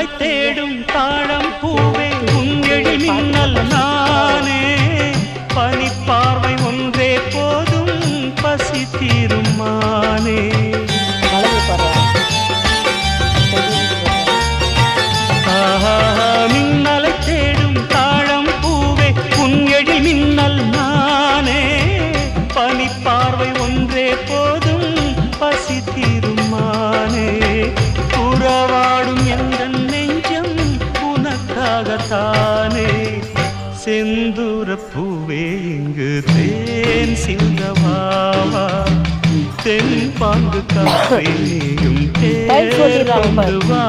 மின்னலை தேடும் தாழம் பூவே உங்கெழி மின்னல் நானே பனிப்பார்வை ஒன்றே போதும் பசி தீருமானே மின்னலை தேடும் தாழம் பூவே உங்கெழி மின்னல் நானே பனிப்பார்வை ஒன்றே போதும் பசி தீருமானே உறவாடும் எந்த நெஞ்சம் உனக்காகத்தானே செந்தூர பூவே இங்கு தேன் சிந்தவாவா தென் பாங்கு காப்பை நீயும் தேர் கொண்டு வா